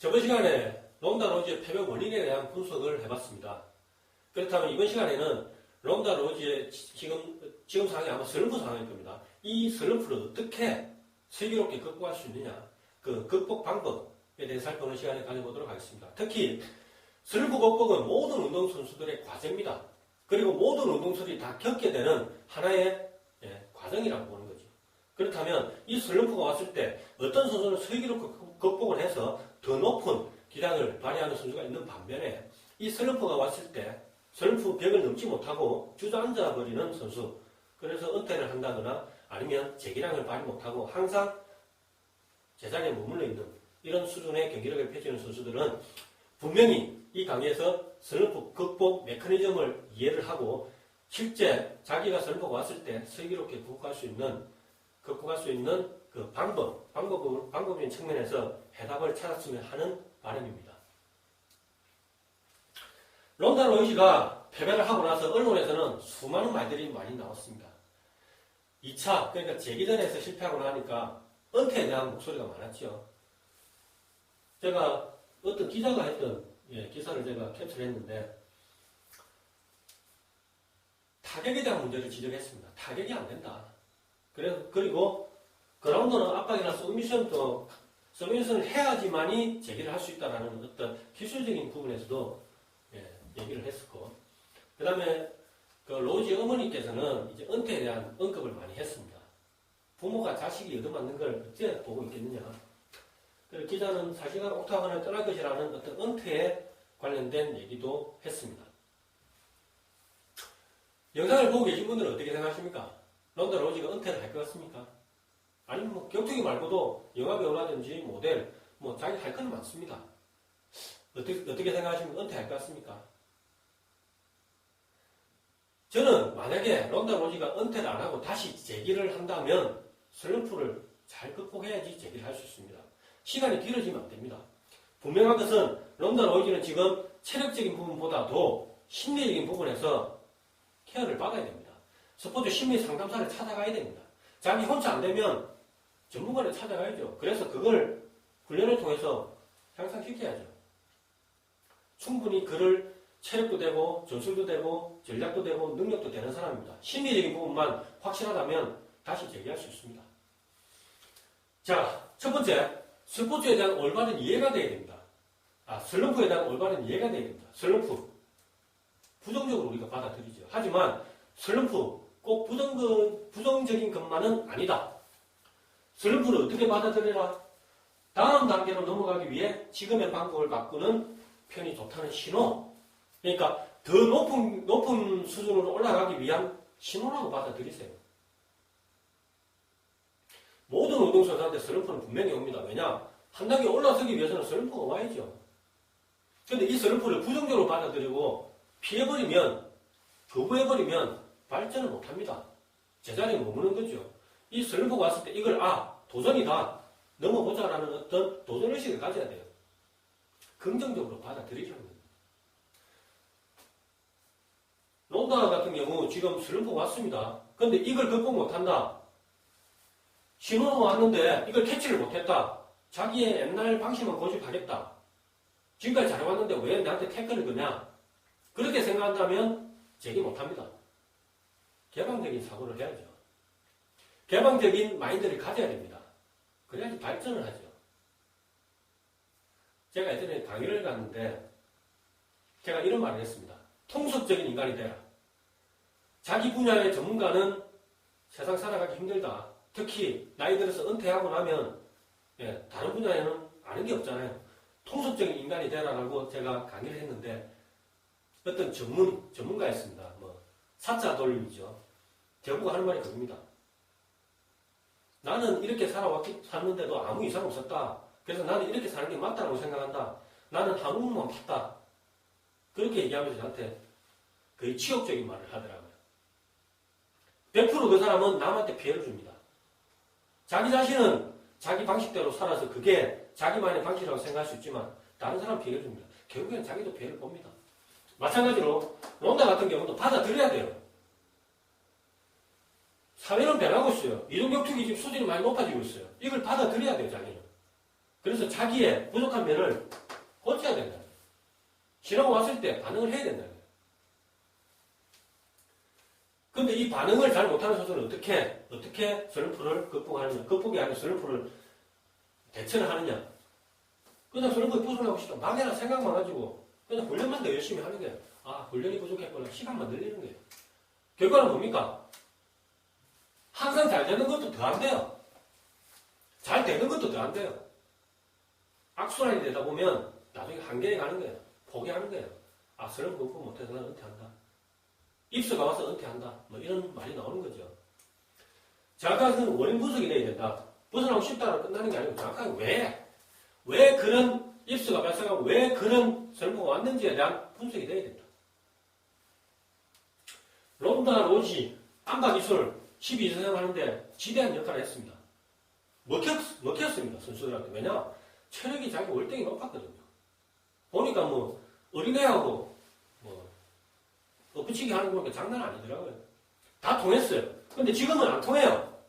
저번 시간에 롬다 로지의 패배 원인에 대한 분석을 해봤습니다. 그렇다면 이번 시간에는 롬다 로지의 지금 상황이 아마 슬럼프 상황일 겁니다. 이 슬럼프를 어떻게 슬기롭게 극복할 수 있느냐, 그 극복 방법에 대해 살펴보는 시간을 가져보도록 하겠습니다. 특히 슬럼프 극복은 모든 운동선수들의 과제입니다. 그리고 모든 운동선수들이 다 겪게 되는 하나의 과정이라고 보는 거죠. 그렇다면 이 슬럼프가 왔을 때 어떤 선수는 슬기롭게 극복을 해서 더 높은 기량을 발휘하는 선수가 있는 반면에 이 슬럼프가 왔을 때 슬럼프 벽을 넘지 못하고 주저앉아 버리는 선수, 그래서 은퇴를 한다거나 아니면 재기량을 발휘 못하고 항상 제자리에 머물러 있는 이런 수준의 경기력을 펼치는 선수들은 분명히 이 강의에서 슬럼프 극복 메커니즘을 이해를 하고 실제 자기가 슬럼프가 왔을 때 슬기롭게 극복할 수 있는 그 방법적인 측면에서 해답을 찾았으면 하는 바람입니다. 롬다 로이지가 패배를 하고 나서 언론에서는 수많은 말들이 많이 나왔습니다. 2차, 그러니까 재기전에서 실패하고 나니까 은퇴에 대한 목소리가 많았죠. 제가 어떤 기자가 했던 기사를 제가 캡처를 했는데 타격에 대한 문제를 지적했습니다. 타격이 안 된다. 그리고 그라운드는 압박이나 서미션을 해야지만이 재기를 할 수 있다는 어떤 기술적인 부분에서도 얘기를 했었고, 그 다음에 그 로지 어머니께서는 이제 은퇴에 대한 언급을 많이 했습니다. 부모가 자식이 얻어맞는 걸 어째 보고 있겠느냐. 그리고 기자는 사실은 옥타곤을 떠날 것이라는 어떤 은퇴에 관련된 얘기도 했습니다. 영상을 보고 계신 분들은 어떻게 생각하십니까? 롬다 로지가 은퇴를 할 것 같습니까? 아니면 뭐 격투기 말고도 영화배우라든지 모델, 자기 할 건 많습니다. 어떻게 생각하시면 은퇴할 것 같습니까? 저는 만약에 롬다 로지가 은퇴를 안 하고 다시 재기를 한다면 슬럼프를 잘 극복해야지 재기를 할 수 있습니다. 시간이 길어지면 안 됩니다. 분명한 것은 롬다 로지는 지금 체력적인 부분보다도 심리적인 부분에서 케어를 받아야 됩니다. 스포츠 심리 상담사를 찾아가야 됩니다. 자기 혼자 안 되면 전문가를 찾아가야죠. 그래서 그걸 훈련을 통해서 향상시켜야죠. 충분히 그를 체력도 되고 전술도 되고 전략도 되고 능력도 되는 사람입니다. 심리적인 부분만 확실하다면 다시 재기할 수 있습니다. 자, 첫 번째, 스포츠에 대한 올바른 이해가 되어야 됩니다. 슬럼프에 대한 올바른 이해가 되어야 됩니다. 슬럼프 부정적으로 우리가 받아들이죠. 하지만 슬럼프 꼭 부정적인 것만은 아니다. 슬럼프를 어떻게 받아들여라? 다음 단계로 넘어가기 위해 지금의 방법을 바꾸는 편이 좋다는 신호. 그러니까 더 높은 수준으로 올라가기 위한 신호라고 받아들이세요. 모든 운동선수한테 슬럼프는 분명히 옵니다. 왜냐? 한 단계 올라서기 위해서는 슬럼프가 와야죠. 그런데 이 슬럼프를 부정적으로 받아들이고 피해버리면, 거부해버리면 발전을 못합니다. 제자리에 머무는 거죠. 이 슬럼프가 왔을 때 이걸 도전이다. 넘어보자라는 어떤 도전의식을 가져야 돼요. 긍정적으로 받아들이려는 거예요. 롬다 같은 경우 지금 슬럼프가 왔습니다. 그런데 이걸 극복 못한다. 신호가 왔는데 이걸 캐치를 못했다. 자기의 옛날 방식만 고집하겠다. 지금까지 잘해왔는데 왜 나한테 태클을 거냐. 그렇게 생각한다면 재기 못합니다. 개방적인 사고를 해야죠. 개방적인 마인드를 가져야 됩니다. 그래야지 발전을 하죠. 제가 예전에 강의를 갔는데 제가 이런 말을 했습니다. 통속적인 인간이 되라. 자기 분야의 전문가는 세상 살아가기 힘들다. 특히 나이 들어서 은퇴하고 나면 다른 분야에는 아는 게 없잖아요. 통속적인 인간이 되라라고 제가 강의를 했는데 어떤 전문가였습니다. 사자 돌림이죠. 저보고 하는 말이 그겁니다. 나는 이렇게 살았는데도 아무 이상 없었다. 그래서 나는 이렇게 사는 게 맞다고 생각한다. 나는 한국만 봤다. 그렇게 얘기하면서 저한테 거의 치욕적인 말을 하더라고요. 100% 그 사람은 남한테 피해를 줍니다. 자기 자신은 자기 방식대로 살아서 그게 자기만의 방식이라고 생각할 수 있지만 다른 사람 피해를 줍니다. 결국엔 자기도 피해를 봅니다. 마찬가지로 롬다 같은 경우도 받아들여야 돼요. 사회는 변하고 있어요. 이동격투기 지금 수준이 많이 높아지고 있어요. 이걸 받아들여야 돼요, 자기는. 그래서 자기의 부족한 면을 고쳐야 된다. 지나고 왔을 때 반응을 해야 된다. 근데 이 반응을 잘 못하는 선수는 어떻게 슬럼프를 극복하느냐. 극복이 아니라 슬럼프를 대처를 하느냐. 그냥 슬럼프에 벗어나고 싶다. 망해라 생각만 가지고 그냥 훈련만 더 열심히 하는 거예요. 아, 훈련이 부족했구나. 시간만 늘리는 거예요. 결과는 뭡니까? 항상 잘 되는 것도 더 안 돼요. 잘 되는 것도 더 안 돼요. 악순환이 되다 보면 나중에 한계에 가는 거예요. 포기하는 거예요. 아, 슬럼프 극복 못해서 난 은퇴한다. 입수가 와서 은퇴한다. 뭐 이런 말이 나오는 거죠. 정확하게 원인 분석이 돼야 된다. 벗어나고 싶다고 끝나는 게 아니고 정확하게 왜 그런 입수가 발생하고 왜 그런 슬럼프가 왔는지에 대한 분석이 돼야 된다. 론다 로지 안바 기술 12선 하는데 지대한 역할을 했습니다. 먹혔습니다. 선수들한테. 왜냐? 체력이 자기 월등히 높았거든요. 보니까 뭐 어린애하고 엎치기 하는 거니까 장난 아니더라고요. 다 통했어요. 근데 지금은 안 통해요.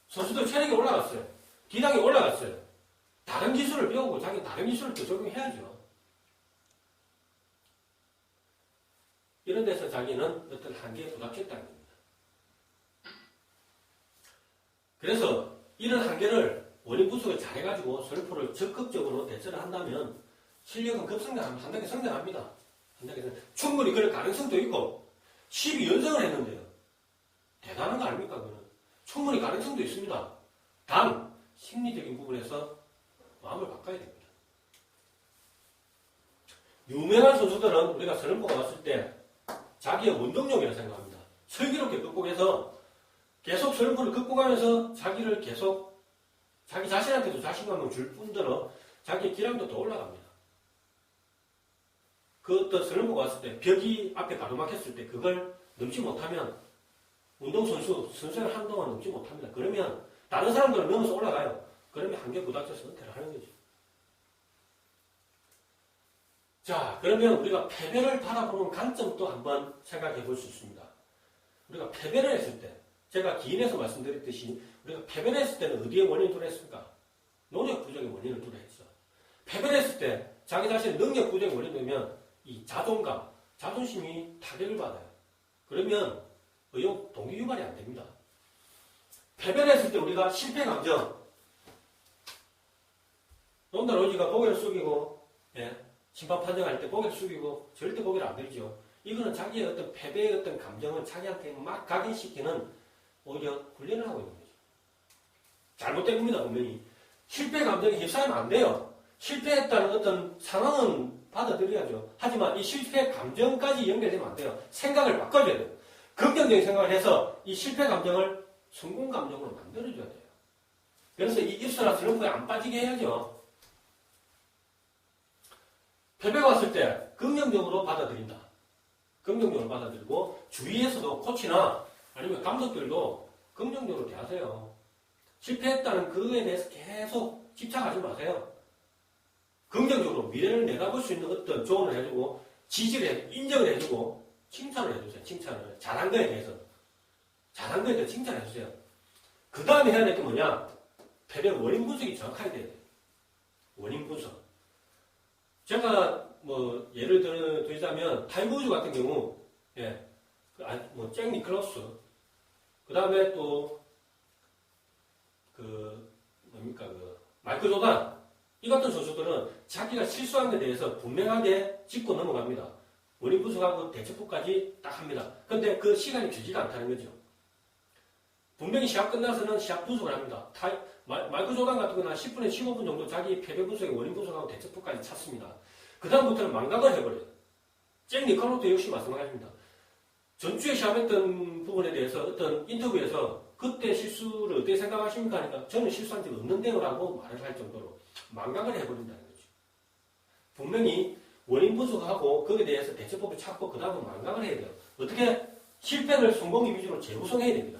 선수들 체력이 올라갔어요. 기량이 올라갔어요. 다른 기술을 배우고 자기 다른 기술을 또 적용해야죠. 이런 데서 자기는 어떤 한계에 부닥쳤다는 겁니다. 그래서 이런 한계를 원인 분석을 잘해가지고 슬럼프를 적극적으로 대처를 한다면 실력은 한 단계 성장합니다. 충분히 그럴 가능성도 있고 12연승을 했는데요. 대단한 거 아닙니까? 그거는. 충분히 가능성도 있습니다. 단 심리적인 부분에서 마음을 바꿔야 됩니다. 유명한 선수들은 우리가 슬럼프가 왔을 때 자기의 원동력이라고 생각합니다. 슬기롭게 극복해서 계속 슬럼프를 극복하면서 자기를 계속 자기 자신한테도 자신감을 줄 뿐더러 자기의 기량도 더 올라갑니다. 그 어떤 슬럼프가 왔을 때 벽이 앞에 가로막혔을 때 그걸 넘지 못하면 선수는 한동안 넘지 못합니다. 그러면 다른 사람들은 넘어서 올라가요. 그러면 한계 부닥쳐서 은퇴를 하는 거죠. 자, 그러면 우리가 패배를 바라보는 관점도 한번 생각해 볼 수 있습니다. 우리가 패배를 했을 때 제가 기인에서 말씀드렸듯이 우리가 패배를 했을 때는 어디에 원인을 두라 했습니까? 노력 부족의 원인을 두라 했어. 패배를 했을 때 자기 자신의 능력 부족의 원인이 되면 이 자존감, 자존심이 타격을 받아요. 그러면 의욕, 동기 유발이 안 됩니다. 패배를 했을 때 우리가 실패 감정, 론다 로지가 고개를 숙이고, 심판 판정할 때 고개를 숙이고, 절대 고개를 안 들죠. 이거는 자기의 어떤 패배의 어떤 감정을 자기한테 막 각인시키는 오히려 훈련을 하고 있는 거죠. 잘못된 겁니다, 분명히. 실패 감정에 휩싸이면 안 돼요. 실패했다는 어떤 상황은 받아들여야죠. 하지만 이 실패 감정까지 연결되면 안 돼요. 생각을 바꿔줘야 돼요. 긍정적인 생각을 해서 이 실패 감정을 성공 감정으로 만들어줘야 돼요. 그래서 이 입수나 슬럼프에 안 빠지게 해야죠. 패배가 왔을 때 긍정적으로 받아들인다. 긍정적으로 받아들이고 주위에서도 코치나 아니면 감독들도 긍정적으로 대하세요. 실패했다는 그거에 대해서 계속 집착하지 마세요. 긍정적으로 미래를 내다볼 수 있는 어떤 조언을 해주고 인정을 해주고 칭찬을 해주세요. 칭찬을. 잘한 거에 대해서. 잘한 거에 대해서 칭찬해주세요. 그 다음에 해야 될 게 뭐냐? 패배 원인 분석이 정확하게 돼야 돼요. 원인 분석. 제가 예를 들자면 타이거 우즈 같은 경우 잭 니클러스 그 다음에 또 마이클 조단 이 같은 선수들은 자기가 실수한 데 대해서 분명하게 짚고 넘어갑니다. 원인 분석하고 대처법까지 딱 합니다. 근데 그 시간이 길지가 않다는 거죠. 분명히 시합 끝나서는 시합 분석을 합니다. 마이클 조단 같은 경우는 10분에서 15분 정도 자기 패배 분석에 원인 분석하고 대처법까지 찾습니다. 그 다음부터는 망각을 해버려요. 잭 니클러스도 역시 마찬가지입니다. 전주에 시합했던 부분에 대해서 어떤 인터뷰에서 그때 실수를 어떻게 생각하십니까? 하니까 저는 실수한 적이 없는데요 라고 말을 할 정도로 망각을 해버린다는 거죠. 분명히 원인 분석하고 거기에 대해서 대처법을 찾고 그 다음은 망각을 해야 돼요. 어떻게? 실패를 성공 이미지로 재구성해야 됩니다.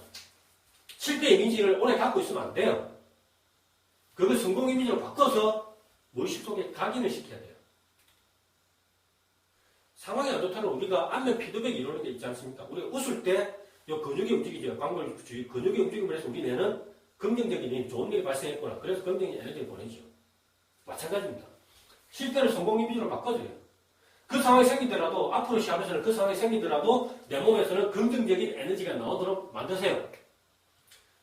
실패 이미지를 오래 갖고 있으면 안 돼요. 그걸 성공 이미지로 바꿔서 무의식 속에 각인을 시켜야 돼요. 상황이 안 좋다면 우리가 안면 피드백 이론이 있지 않습니까? 우리가 웃을 때 이 근육이 움직이죠. 광골주의 근육이 움직임을 해서 우리 뇌는 긍정적인 일, 좋은 일이 발생했구나. 그래서 긍정적인 에너지를 보내죠. 마찬가지입니다. 실패를 성공 이미지로 바꿔줘요. 그 상황이 생기더라도, 앞으로 시합에서는 그 상황이 생기더라도 내 몸에서는 긍정적인 에너지가 나오도록 만드세요.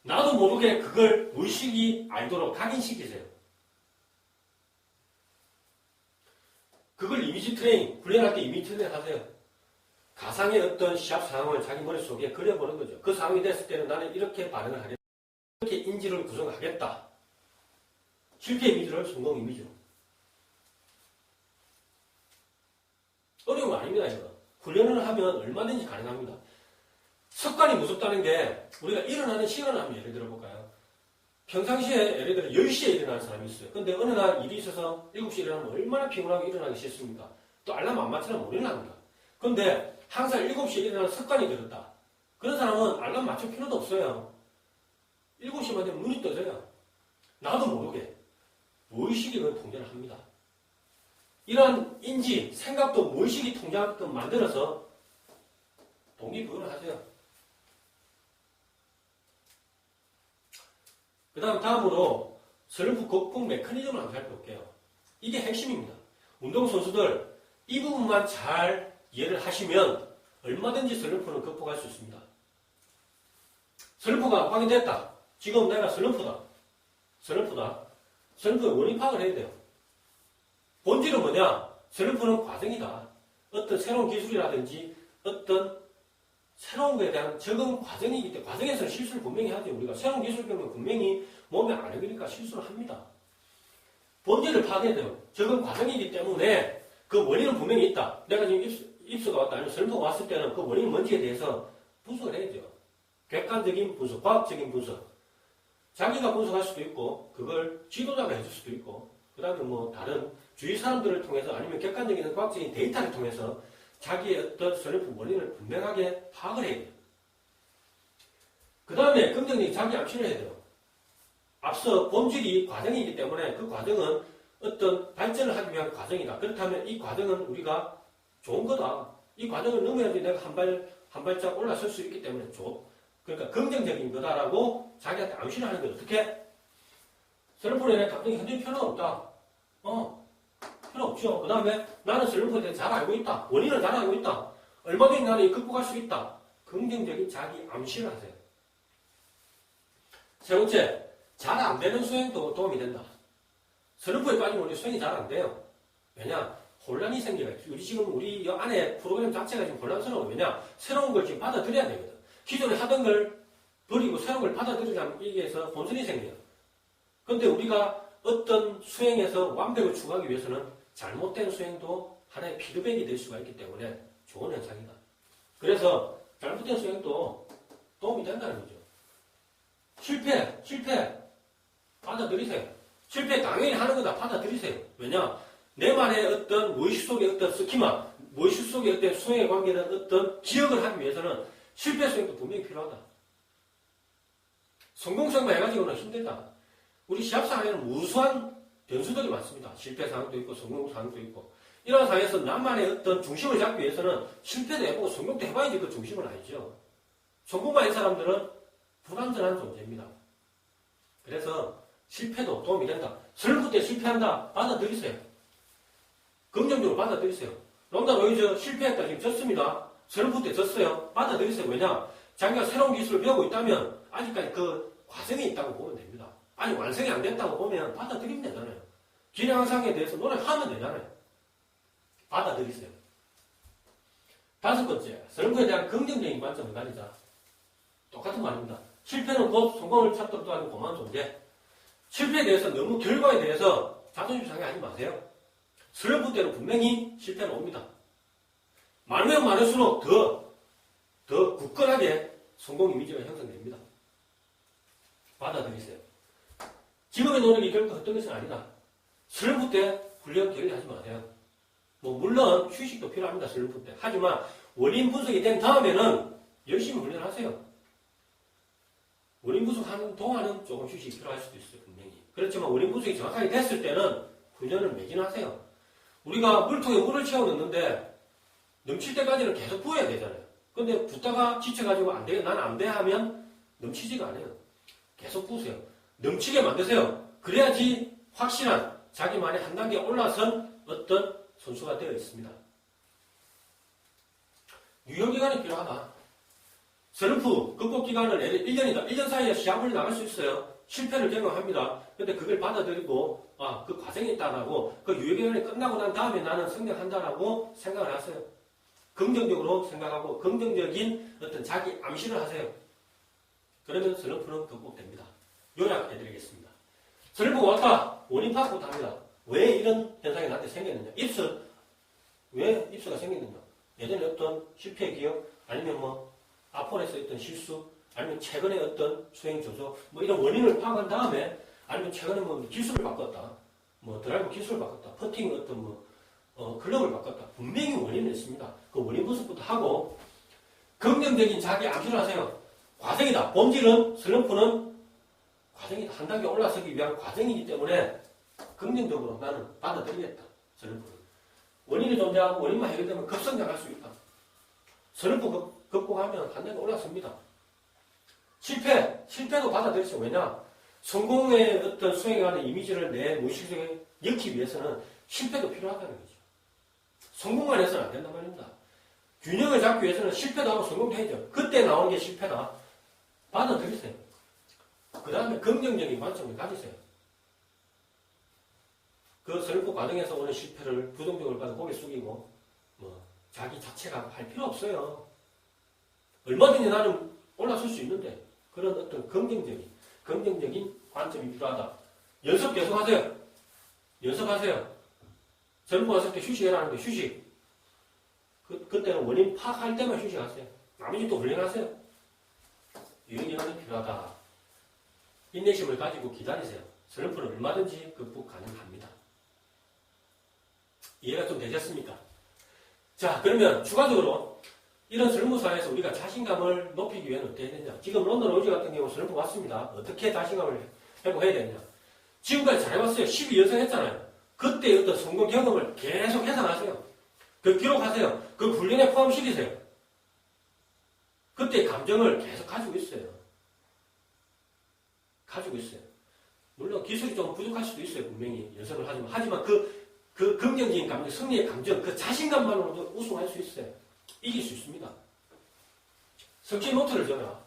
나도 모르게 그걸 의식이 알도록 각인시키세요. 그걸 이미지 트레이닝, 훈련할 때 이미지 트레이닝 하세요. 가상의 어떤 시합 상황을 자기 머릿속에 그려보는 거죠. 그 상황이 됐을 때는 나는 이렇게 반응을 하겠다. 이렇게 인지를 구성하겠다. 실패 이미지를 성공 이미지로. 어려운 거 아닙니다, 이거. 훈련을 하면 얼마든지 가능합니다. 습관이 무섭다는 게 우리가 일어나는 시간을 한번 예를 들어볼까요? 평상시에 예를 들어 10시에 일어나는 사람이 있어요. 근데 어느 날 일이 있어서 7시에 일어나면 얼마나 피곤하게 일어나기 싫습니까? 또 알람 안 맞추면 못 일어납니다. 근데 항상 7시에 일어나는 습관이 들었다. 그런 사람은 알람 맞출 필요도 없어요. 7시만 되면 눈이 떠져요. 나도 모르게 무의식이 그걸 통제를 합니다. 이러한 인지, 생각도 무의식이 통제하게끔 만들어서 동기부여를 하세요. 그 다음으로 슬럼프 극복 메커니즘을 한번 살펴볼게요. 이게 핵심입니다. 운동선수들 이 부분만 잘 이해를 하시면 얼마든지 슬럼프는 극복할 수 있습니다. 슬럼프가 확인됐다. 지금 내가 슬럼프다. 슬럼프의 원인 파악을 해야 돼요. 본질은 뭐냐? 슬럼프는 과정이다. 어떤 새로운 기술이라든지 어떤 새로운 것에 대한 적응 과정이기 때문에 과정에서는 실수를 분명히 하죠. 우리가 새로운 기술 배우면 분명히 몸에 안 어울리니까 실수를 합니다. 본질을 파악해야 돼요. 적응 과정이기 때문에 그 원인은 분명히 있다. 내가 지금 입수가 왔다 아니면 슬럼프가 왔을 때는 그 원인이 뭔지에 대해서 분석을 해야죠. 객관적인 분석, 과학적인 분석. 자기가 분석할 수도 있고 그걸 지도자가 해줄 수도 있고 그 다음에 뭐 다른 주위 사람들을 통해서 아니면 객관적인 과학적인 데이터를 통해서 자기의 어떤 슬럼프 원인을 분명하게 파악을 해야 돼요. 그 다음에 긍정적인 자기 암시를 해야 돼요. 앞서 본질이 과정이기 때문에 그 과정은 어떤 발전을 하기 위한 과정이다. 그렇다면 이 과정은 우리가 좋은 거다. 이 과정을 넘어야지 내가 한 발짝 올라설 수 있기 때문에 그러니까 긍정적인 거다라고 자기한테 암시를 하는 거죠. 어떻게? 슬럼프에 대해 감정이 흔들 필요는 없다. 필요 없죠. 그 다음에 나는 슬럼프에 대해 잘 알고 있다. 원인을 잘 알고 있다. 얼마든지 나는 극복할 수 있다. 긍정적인 자기 암시를 하세요. 세 번째, 잘 안 되는 수행도 도움이 된다. 슬럼프에 빠지면 우리 수행이 잘 안 돼요. 왜냐? 혼란이 생겨요. 우리 이 안에 프로그램 자체가 지금 혼란스러워요. 왜냐? 새로운 걸 지금 받아들여야 되거든. 기존에 하던 걸 버리고 새로운 걸 받아들이자면 여기에서 혼선이 생겨요. 근데 우리가 어떤 수행에서 완벽을 추구하기 위해서는 잘못된 수행도 하나의 피드백이 될 수가 있기 때문에 좋은 현상이다. 그래서 잘못된 수행도 도움이 된다는 거죠. 실패 받아들이세요. 실패 당연히 하는 거다 받아들이세요. 왜냐? 내만의 어떤 무의식 속의 어떤 스키마, 무의식 속의 어떤 수행에 관계된 어떤 기억을 하기 위해서는 실패 수행도 분명히 필요하다. 성공 수행만 해가지고는 힘들다. 우리 시합 상황에는 무수한 변수들이 많습니다. 실패 상황도 있고 성공 상황도 있고 이런 상황에서 나만의 어떤 중심을 잡기 위해서는 실패도 해보고 성공도 해봐야지 그 중심은 아니죠. 성공만 한 사람들은 불완전한 존재입니다. 그래서 실패도 도움이 된다. 슬럼프 때 실패한다. 받아들이세요. 긍정적으로 받아들이세요. 론다 로이저 실패했다. 지금 졌습니다. 슬럼프 때 졌어요. 받아들이세요. 왜냐? 자기가 새로운 기술을 배우고 있다면 아직까지 그 과정이 있다고 보면 됩니다. 아니 완성이 안 됐다고 보면 받아들이면 되잖아요. 기량상에 대해서 노력하면 되잖아요. 받아들이세요. 다섯 번째, 슬럼프에 대한 긍정적인 관점을 가지자. 똑같은 말입니다. 실패는 곧 성공을 찾도록 하는 고마운 존재. 실패에 대해서 너무 결과에 대해서 자존심 상해하지 마세요. 슬럼프 때는 분명히 실패는 옵니다. 많으면 많을수록 더 굳건하게 성공 이미지가 형성됩니다. 받아들이세요. 지금의 노력이 결코 헛된 것은 아니다. 슬럼프 때 훈련 게을리하지 마세요. 물론 휴식도 필요합니다. 슬럼프 때. 하지만 원인 분석이 된 다음에는 열심히 훈련하세요. 원인 분석하는 동안은 조금 휴식이 필요할 수도 있어요. 분명히. 그렇지만 원인 분석이 정확하게 됐을 때는 훈련을 매진하세요. 우리가 물통에 물을 채워 넣는데 넘칠 때까지는 계속 부어야 되잖아요. 근데 붓다가 지쳐가지고 안 돼, 난 안 돼 하면 넘치지가 않아요. 계속 부으세요. 넘치게 만드세요. 그래야지 확실한 자기만의 한 단계 올라선 어떤 선수가 되어 있습니다. 유효기간이 필요하다. 슬럼프 극복 기간을 1년이다. 1년 사이에 시합을 나갈 수 있어요. 실패를 경험합니다. 근데 그걸 받아들이고 그 과정이 있다라고 그 유효기간이 끝나고 난 다음에 나는 성장한다라고 생각을 하세요. 긍정적으로 생각하고 긍정적인 어떤 자기 암시를 하세요. 그러면 슬럼프는 극복됩니다. 요약해드리겠습니다. 슬럼프가 왔다. 원인 파악부터 합니다. 왜 이런 현상이 나한테 생겼느냐. 왜 입수가 생겼느냐. 예전에 어떤 실패 기억, 아니면 아폴에서 어떤 실수, 아니면 최근에 어떤 수행 조조, 이런 원인을 파악한 다음에, 아니면 최근에 기술을 바꿨다. 드라이브 기술을 바꿨다. 퍼팅 어떤 클럽을 바꿨다. 분명히 원인은 있습니다. 그 원인 분석부터 하고, 긍정적인 자기 암시를 하세요. 과정이다. 본질은, 슬럼프는 과정이다. 한 단계 올라서기 위한 과정이기 때문에, 긍정적으로 나는 받아들이겠다. 슬럼프는. 원인이 존재하고 원인만 해결되면 급성장할 수 있다. 슬럼프 극복하면 한 단계 올라섭니다. 실패도 받아들이죠. 왜냐? 성공의 어떤 수행에 관한 이미지를 내 무의식 속에 넣기 위해서는 실패도 필요하다는 거죠. 성공만 해서는 안 된단 말입니다. 균형을 잡기 위해서는 실패도 하고 성공도 해야죠. 그때 나오는 게 실패다. 받아들이세요. 그 다음에 긍정적인 관점을 가지세요. 그 슬럼프 과정에서 오는 실패를 부정적으로 봐도 고개 숙이고 자기 자체가 할 필요 없어요. 얼마든지 나는 올라설 수 있는데 그런 어떤 긍정적인 관점이 필요하다. 연습 계속하세요. 연습하세요. 슬럼프 왔을 때 휴식해라는데 휴식. 그때는 원인 파악할 때만 휴식하세요. 나머지 또 훈련하세요. 유연이 필요하다. 인내심을 가지고 기다리세요. 슬럼프는 얼마든지 극복 가능합니다. 이해가 좀 되셨습니까? 자, 그러면 추가적으로 이런 슬럼프 사회에서 우리가 자신감을 높이기 위해는 어떻게 해야 되냐? 지금 런던 오지 같은 경우 슬럼프 왔습니다. 어떻게 자신감을 회복해야 되냐? 지금까지 잘해봤어요. 12연승 했잖아요. 그때 어떤 성공 경험을 계속 해상하세요. 그 기록하세요. 그 훈련에 포함시키세요. 그때 감정을 계속 가지고 있어요. 물론 기술이 좀 부족할 수도 있어요. 분명히 연습을 하지만 그 긍정적인 감정, 승리의 감정, 그 자신감만으로도 우승할 수 있어요. 이길 수 있습니다. 성취 노트를 적어라.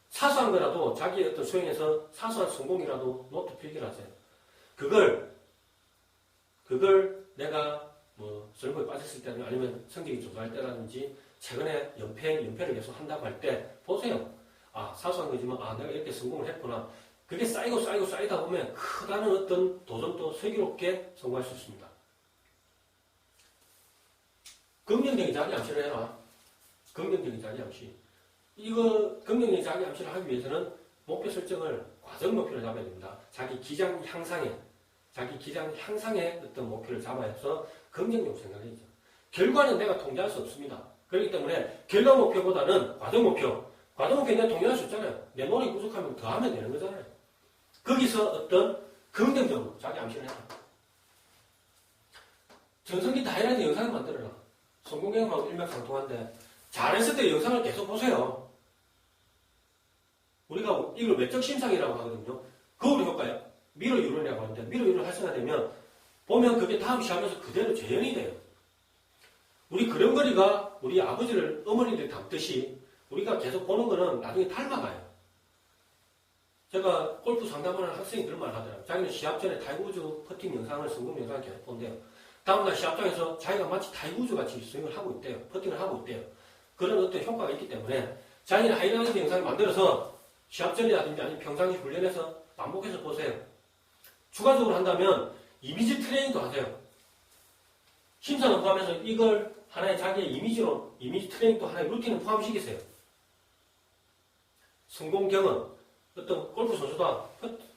사소한 거라도 자기의 어떤 수행에서 사소한 성공이라도 노트 필기를 하세요. 그걸 내가 슬럼프에 빠졌을 때는 아니면 성적이 조사할 때라든지 최근에 연패를 계속 한다고 할 때 보세요. 사소한 거지만 내가 이렇게 성공을 했구나. 그게 쌓이다 보면 크다는 어떤 도전도 슬기롭게 성공할 수 있습니다. 긍정적인 자기 암시를 해라. 긍정적인 자기 암시. 긍정적인 자기 암시를 하기 위해서는 목표 설정을, 과정 목표를 잡아야 됩니다. 자기 기장 향상의 어떤 목표를 잡아서 긍정적으로 생각해야죠. 결과는 내가 통제할 수 없습니다. 그렇기 때문에 결과 목표보다는 과정 목표 내가 통제할 수 있잖아요. 내 노력이 부족하면 더 하면 되는 거잖아요. 거기서 어떤 긍정적으로 자기 암시를 해라. 전성기 다이라이트 영상을 만들어라. 성공 경험하고 일맥상통한데 잘했을 때 영상을 계속 보세요. 우리가 이걸 외적 심상이라고 하거든요. 거울 효과야. 미러 유론이라고 하는데 미러 유론 활성화되면 보면 그게 다음 시합에서 그대로 재현이 돼요. 우리 그림거리가 우리 아버지를 어머니를 닮듯이 우리가 계속 보는 거는 나중에 닮아가요. 제가 골프 상담하는 학생이 그런 말을 하더라고요. 자기는 시합 전에 타이거우즈 퍼팅 영상을 성공 영상을 계속 본대요. 다음날 시합장에서 자기가 마치 타이거우즈 같이 스윙을 하고 있대요. 퍼팅을 하고 있대요. 그런 어떤 효과가 있기 때문에 자기는 하이라이트 영상을 만들어서 시합 전이라든지 아니면 평상시 훈련해서 반복해서 보세요. 추가적으로 한다면 이미지 트레이닝도 하세요. 심사는 포함해서 이걸 하나의 자기의 이미지 트레이닝도 하나의 루틴을 포함시키세요. 성공 경험, 어떤 골프 선수다,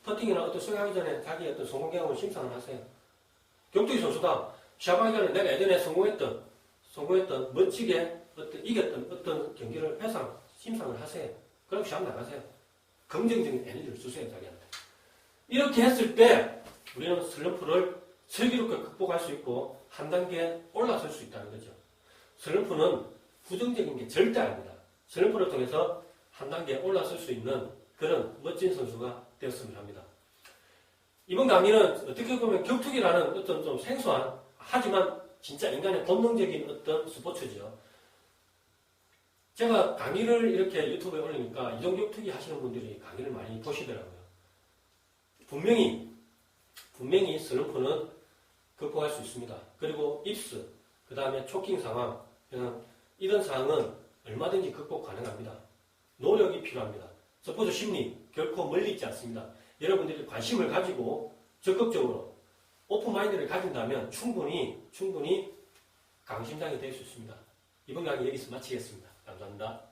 퍼팅이나 어떤 스윙하기 전에 자기의 어떤 성공 경험을 심사를 하세요. 격투기 선수다, 시합하기 전에 내가 예전에 성공했던 멋지게 이겼던 어떤 경기를 심상을 하세요. 그럼 시합 나가세요. 긍정적인 에너지를 주세요, 자기한테. 이렇게 했을 때 우리는 슬럼프를 슬기롭게 극복할 수 있고 한 단계 올라설 수 있다는 거죠. 슬럼프는 부정적인 게 절대 아닙니다. 슬럼프를 통해서 한 단계 올라설 수 있는 그런 멋진 선수가 되었으면 합니다. 이번 강의는 어떻게 보면 격투기라는 어떤 좀 생소한, 하지만 진짜 인간의 본능적인 어떤 스포츠죠. 제가 강의를 이렇게 유튜브에 올리니까 이종격투기 하시는 분들이 강의를 많이 보시더라고요. 분명히 슬럼프는 극복할 수 있습니다. 그리고 입스, 그 다음에 초킹 상황, 이런 상황은 얼마든지 극복 가능합니다. 노력이 필요합니다. 스포츠 심리 결코 멀리 있지 않습니다. 여러분들이 관심을 가지고 적극적으로 오픈마인드를 가진다면 충분히 강심장이 될 수 있습니다. 이번 강의 여기서 마치겠습니다. 감사합니다.